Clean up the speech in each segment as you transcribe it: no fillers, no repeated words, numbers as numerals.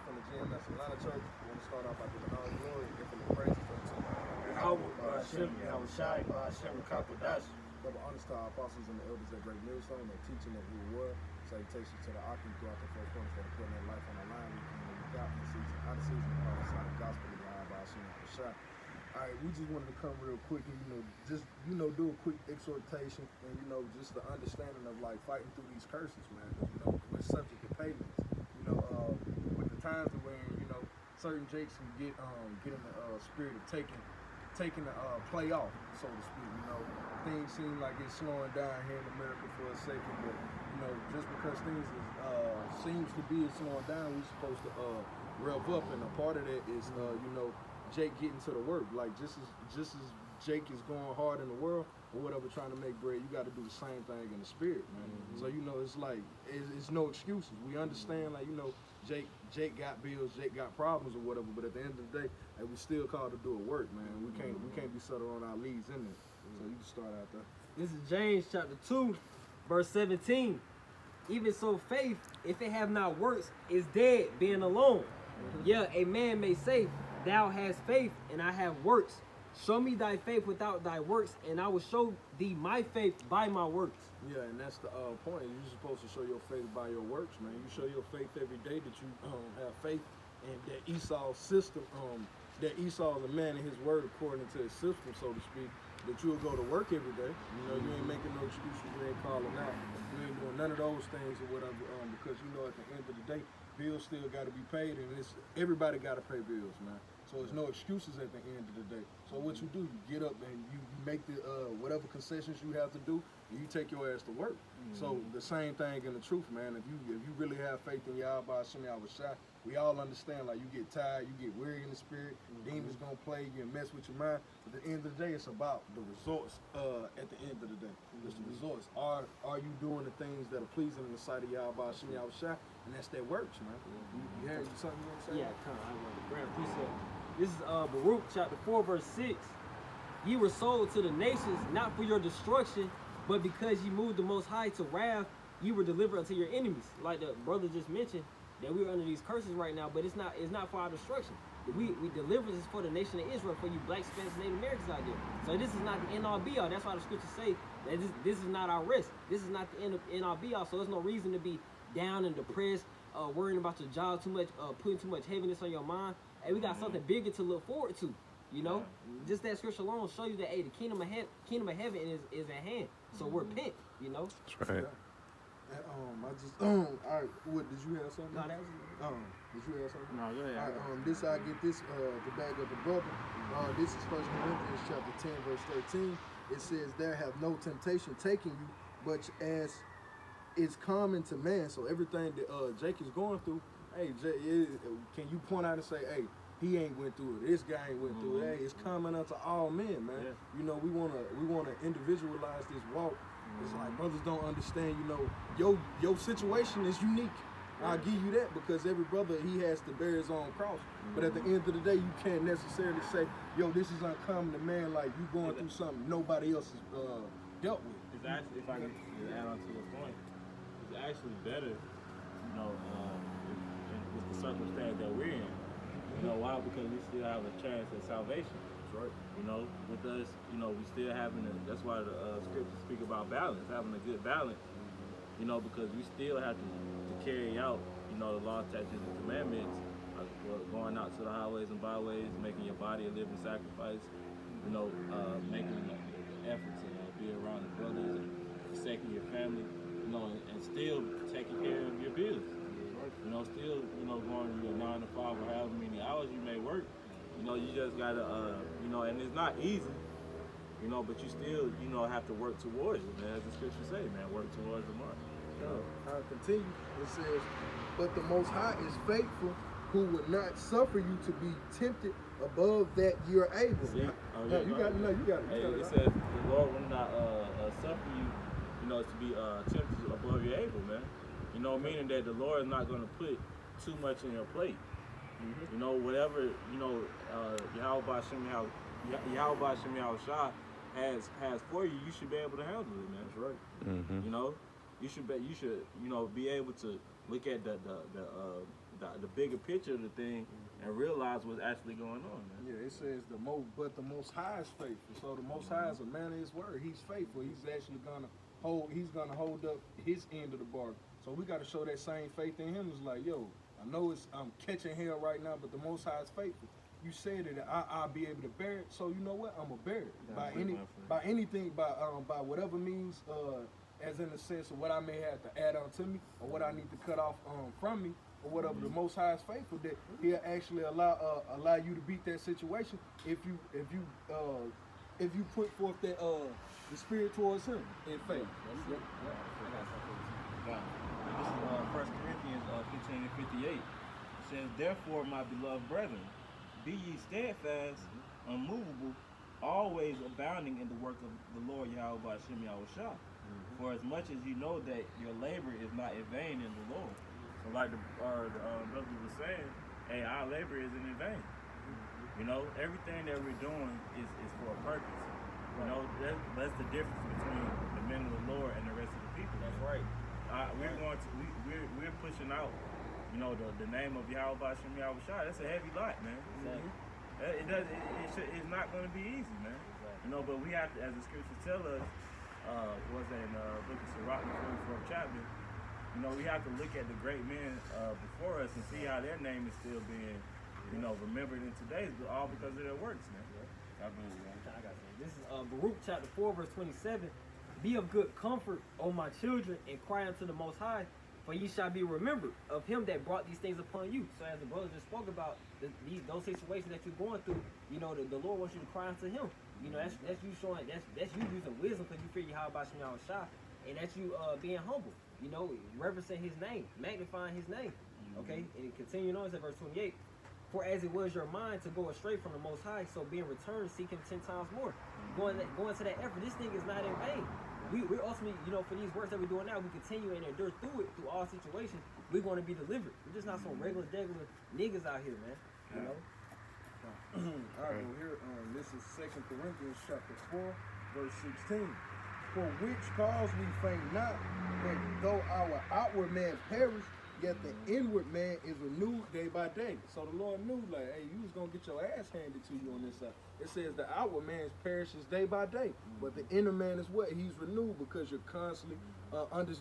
from the GMS Atlanta Church. We want to start off by giving all glory and infinite praises unto Hashem, Yahushai, Hashem, Kakodash. double honors to our apostles and the elders at Great Millstone, their teaching that who were. Salutations to the Akim throughout the four corners that are putting their life on the line. We came in without in season, out of season, all inside the gospel of Yahweh Hashem Yahushai. All right, we just wanted to come real quick and, just, do a quick exhortation and, just the understanding of, like, fighting through these curses, man. We're subject to payments. With the times when, certain jakes can get in the spirit of taking the play off, so to speak. Things seem like it's slowing down here in America for a second, but, just because things seems to be slowing down, we're supposed to rev up, and a part of that is, Jake getting to the work. Like, just as Jake is going hard in the world or whatever, trying to make bread, you got to do the same thing in the spirit, man. So it's like it's no excuses. We understand, like, Jake got bills, Jake got problems or whatever, but at the end of the day, like, we still called to do a work, man. We can't be settled on our leads in it. So you can start out there. This is James chapter 2, verse 17. Even so, faith, if it have not works, is dead, being alone. Yeah, a man may say, thou hast faith, and I have works. Show me thy faith without thy works, and I will show thee my faith by my works. Yeah, and that's the point. You're supposed to show your faith by your works, man. You show your faith every day that you have faith in that Esau's system, that Esau is a man in his word according to his system, so to speak, that you'll go to work every day. You ain't making no excuses, you ain't calling out. You ain't doing none of those things or whatever, because at the end of the day, bills still got to be paid, and everybody got to pay bills, man. So there's no excuses at the end of the day. So what you do, you get up and you make the whatever concessions you have to do, and you take your ass to work. So the same thing in the truth, man. If you really have faith in Yahweh Hashem Yahushai, we all understand, like, you get tired, you get weary in the spirit, demons gonna play you and mess with your mind. But at the end of the day, it's about the results at the end of the day. It's the results. Are you doing the things that are pleasing in the sight of Yahweh Hashem Yahushai? And that's that works, man. You have something you want to say? Yeah, come on, I want to grab a precept. This is Baruch chapter 4, verse 6. Ye were sold to the nations, not for your destruction, but because ye moved the Most High to wrath, ye were delivered unto your enemies. Like the brother just mentioned, that we are under these curses right now, but it's not for our destruction. We deliverance is for the nation of Israel, for you black, Spanish, Native Americans out there. So this is not the end all be all. That's why the scriptures say that this is not our rest. This is not the end all be all. So there's no reason to be down and depressed, worrying about your job too much, putting too much heaviness on your mind. Hey, we got something bigger to look forward to. Just that scripture alone will show you that, hey, the kingdom of heaven is at hand. So repent. That's right. And, I just all right. What did you have something? No, that was Did you have something? no, go ahead. All right, this I get this to back up the brother. This is 1 Corinthians chapter 10, verse 13. It says, "There have no temptation taking you, but as it's common to man." So everything that Jake is going through, hey, can you point out and say, hey, he ain't went through it, this guy ain't went through it. Hey, it's common unto all men, man. Yeah. We wanna individualize this walk. It's like brothers don't understand, your situation is unique. I'll give you that, because every brother, he has to bear his own cross. But at the end of the day, you can't necessarily say, yo, this is uncommon to man, like you going through something nobody else has dealt with. It's actually, if I can add on to your point, it's actually better, with the circumstance that we're in. Why? Because we still have a chance at salvation. That's right. With us, we still having that's why the scriptures speak about balance, having a good balance. Because we still have to carry out, the law, statutes, and commandments, going out to the highways and byways, making your body a living sacrifice, making the effort to be around the brothers and forsaking your family, and still taking care of your bills. Still, going to your 9 to 5 or however many hours you may work. You just gotta, and it's not easy, but you still, have to work towards it, man. As the scriptures say, man, work towards the mark. I'll continue. It says, "But the Most High is faithful, who would not suffer you to be tempted above that you're able." See? You got it. It says the Lord will not suffer you, to be tempted above your able, man. Meaning that the Lord is not going to put too much in your plate. Whatever, Yahweh Hashem Yahushai has for you, you should be able to handle it, man. That's right. You you should be able to look at the bigger picture of the thing and realize what's actually going on, man. Yeah, it says the Most High is faithful. So the Most High is a man of His word. He's faithful. He's actually gonna hold up His end of the bargain. So we got to show that same faith in Him. It's like, yo, I know I'm catching hell right now, but the Most High is faithful. You said that I'll be able to bear it. So you know what? I'm gonna bear it by whatever means. As in the sense of what I may have to add on to me, or what I need to cut off from me, or whatever. The Most High is faithful that He'll actually allow you to beat that situation if you put forth that the spirit towards Him in faith. This is 1 Corinthians 15 and 58. It says, "Therefore, my beloved brethren, be ye steadfast, unmovable, always abounding in the work of the Lord Yahweh Hashem Yahushua. For as much as you know that your labor is not in vain in the Lord." So like the brother was saying, hey, our labor isn't in vain. You know, everything that we're doing is for a purpose. You know, that's the difference between the men of the Lord and the rest of the people. That's right. We're pushing out, you know, the name of Yahweh Hashem Yahushua. That's a heavy lot, man. Exactly. It's not going to be easy, man. Exactly. You know, but we have to, as the scriptures tell us, was in book of Sirach, the 44th chapter. You know, we have to look at the great men before us and see how their name is still being, you know, remembered in today's, all because of their works, man. I got you. This is Baruch chapter 4, verse 27. "Be of good comfort, O my children, and cry unto the Most High, for ye shall be remembered of Him that brought these things upon you." So as the brother just spoke about, those situations that you're going through, you know, the Lord wants you to cry unto Him. You know, that's you showing, that's you using wisdom because you figure how about Yahushua, and that's you being humble. You know, reverencing His name, magnifying His name. Okay, and continuing on, it says verse 28. "For as it was your mind to go astray from the Most High, so being returned, seek Him 10 times more." Going to that effort. This thing is not in vain. We're ultimately, you know, for these works that we're doing now, we continue and endure through all situations. We're going to be delivered. We're just not some regular niggas out here, man. You know. All right, well here, this is 2 Corinthians chapter 4, verse 16. "For which cause we faint not, that though our outward man perish, yet the inward man is renewed day by day." So the Lord knew, like, hey, you was gonna get your ass handed to you on this side. It says the outward man perishes day by day, but the inner man is what? He's renewed, because you're constantly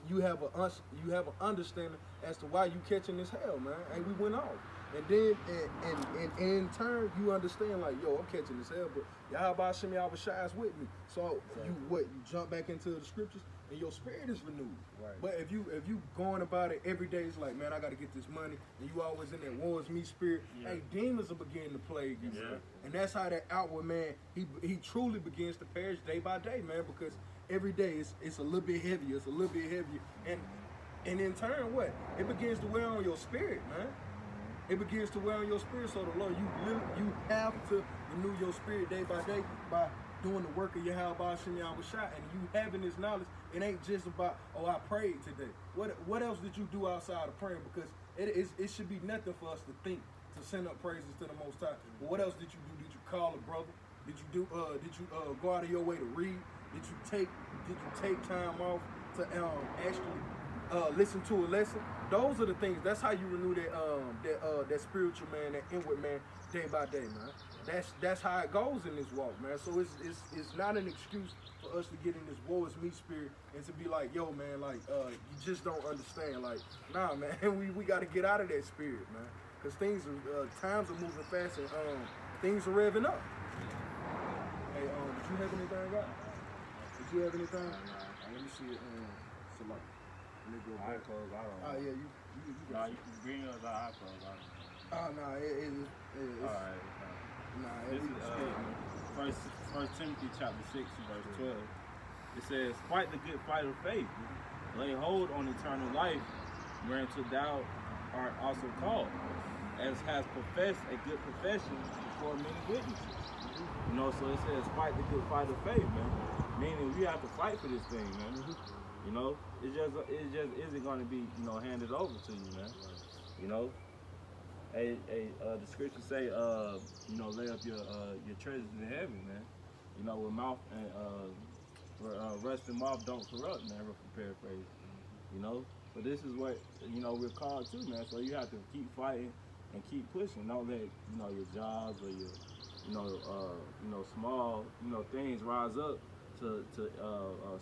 you have an understanding as to why you catching this hell, man. And we went off. And then and in turn you understand, like, yo, I'm catching this hell, but Yahweh Hashem Yahushua is with me. So you jump back into the scriptures and your spirit is renewed. Right. But if you going about it every day, it's like, man, I gotta get this money, and you always in that wars me spirit, hey, demons will begin to plague you, man. And that's how that outward man, he truly begins to perish day by day, man, because every day it's a little bit heavier, and in turn, what? It begins to wear on your spirit, man. It begins to wear on your spirit. So the Lord, you have to renew your spirit day by day by doing the work of Yahweh Hashem Yahushua, and you having this knowledge. It ain't just about, oh, I prayed today. What else did you do outside of praying? Because it should be nothing for us to think to send up praises to the Most High. But what else did you do? Did you call a brother? Did you go out of your way to read? Did you take time off to actually listen to a lesson? Those are the things. That's how you renew that spiritual man, that inward man, day by day, man. That's how it goes in this walk, man. So it's not an excuse for us to get in this woe is me spirit and to be like, yo, man, like you just don't understand. Like, nah, man, we got to get out of that spirit, man, because times are moving fast and things are revving up. Hey, did you have anything, God? Did you have anything? Let me see it. So like, let me go back. Oh yeah, you Nah, you can bring us our iPhones. Oh no, it is. Alright. Nah, This is First Timothy chapter 6, verse 12. It says, "Fight the good fight of faith. Lay hold on eternal life, whereunto thou art also called, as has professed a good profession before many witnesses." You know, so it says, fight the good fight of faith, man. Meaning we have to fight for this thing, man. You know, it just isn't going to be, you know, handed over to you, man. You know, the scriptures say, you know, lay up your treasures in heaven, man. You know, with mouth and rust and mouth don't corrupt, man. If I paraphrase. You know, but this is what we're called to, man. So you have to keep fighting and keep pushing. Don't let your jobs or your small things rise up to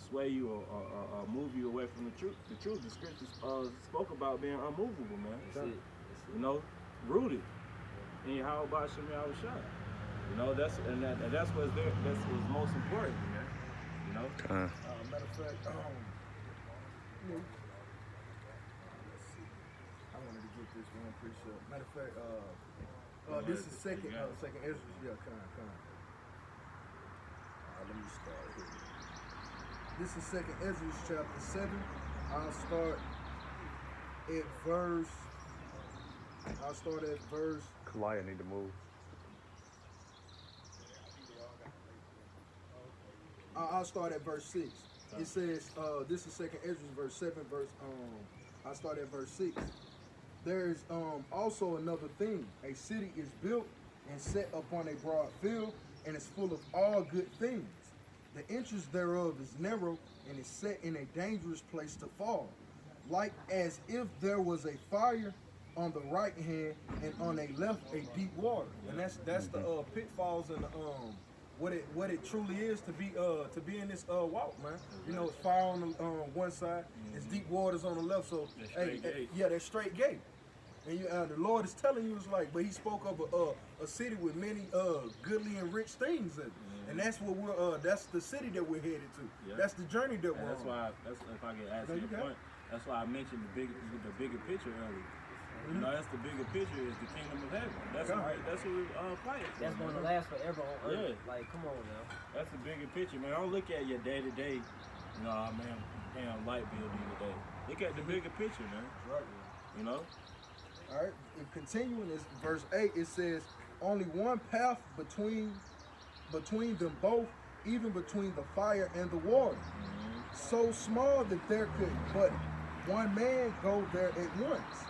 sway you or move you away from the truth. The truth. The scriptures spoke about being unmovable, man. That's it. Rooted in how about Shemi Awashai. That's what's there. That's what's most important, man. Matter of fact, let's see. I wanted to get this one precept. Matter of fact, this is second Ezra. Yeah, kind. Let me start here. This is second Ezra chapter 7. I'll start at verse. Kalaya need to move. I'll start at verse 6. It says, this is second Ezra verse 7, I'll start at verse 6. There is also another thing. A city is built and set upon a broad field, and is full of all good things. The entrance thereof is narrow, and is set in a dangerous place to fall, like as if there was a fire on the right hand, and on a left a deep water. And that's the pitfalls and what it truly is to be in this walk, man. It's fire on the one side, it's deep waters on the left. So that's straight gate. And the Lord is telling you, but He spoke of a city with many goodly and rich things in it. And that's what that's the city that we're headed to. Yeah. That's the journey that we're on. That's if I can add to your point. That's why I mentioned the bigger picture earlier. That's the bigger picture is the kingdom of heaven. That's what we're fighting for. That's going to last forever on earth. Yeah. Like, come on now. That's the bigger picture, man. Don't look at your day to day. Man, paying light bill today. Look at the bigger picture, man. Right. All right. And continuing this verse 8, it says, "Only one path between them both, even between the fire and the water, so small that there could but one man go there at once.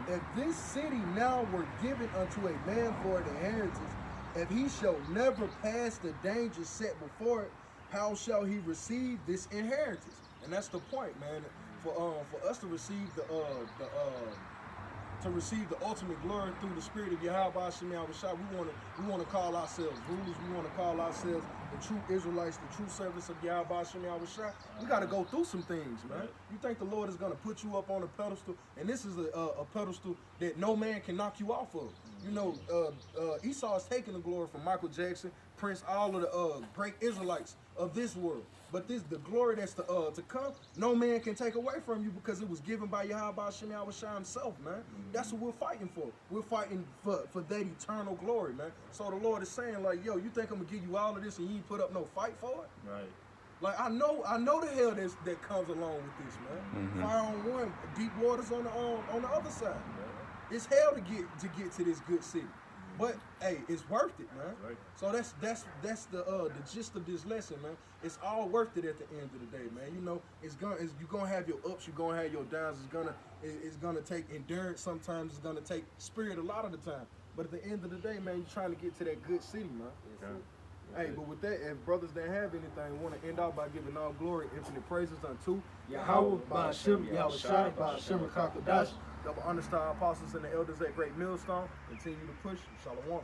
If this city now were given unto a man for an inheritance, if he shall never pass the danger set before it, how shall he receive this inheritance?" And that's the point, man. For us to receive the ultimate glory through the Spirit of Yahweh Shemi Awashai, we want to call ourselves rulers. We want to call ourselves the true Israelites, the true servants of Yahweh Shemi Awashai. We got to go through some things, man. Right. You think the Lord is going to put you up on a pedestal, and this is a pedestal that no man can knock you off of. Esau is taking the glory from Michael Jackson, Prince, all of the great Israelites of this world. But the glory that's to come, no man can take away from you, because it was given by Yahweh Shemi Awashai Himself, man. That's what we're fighting for. We're fighting for that eternal glory, man. So the Lord is saying, yo, you think I'm gonna give you all of this and you ain't put up no fight for it? Right. I know the hell that comes along with this, man. Fire on one, deep waters on the other side. Yeah. It's hell to get to this good city. But hey, it's worth it, man. Right. So that's the gist of this lesson, man. It's all worth it at the end of the day, man. You're gonna have your ups, you're gonna have your downs. It's gonna take endurance. Sometimes it's gonna take spirit a lot of the time. But at the end of the day, man, you're trying to get to that good city, man. Okay. Hey, but with that, if brothers didn't have anything, we want to end out by giving all glory, infinite praises unto Yahweh, by Hashem, Yahushai, by Hashem, Kakadash, double understar apostles and the elders at Great Millstone. Continue to push. Shalom.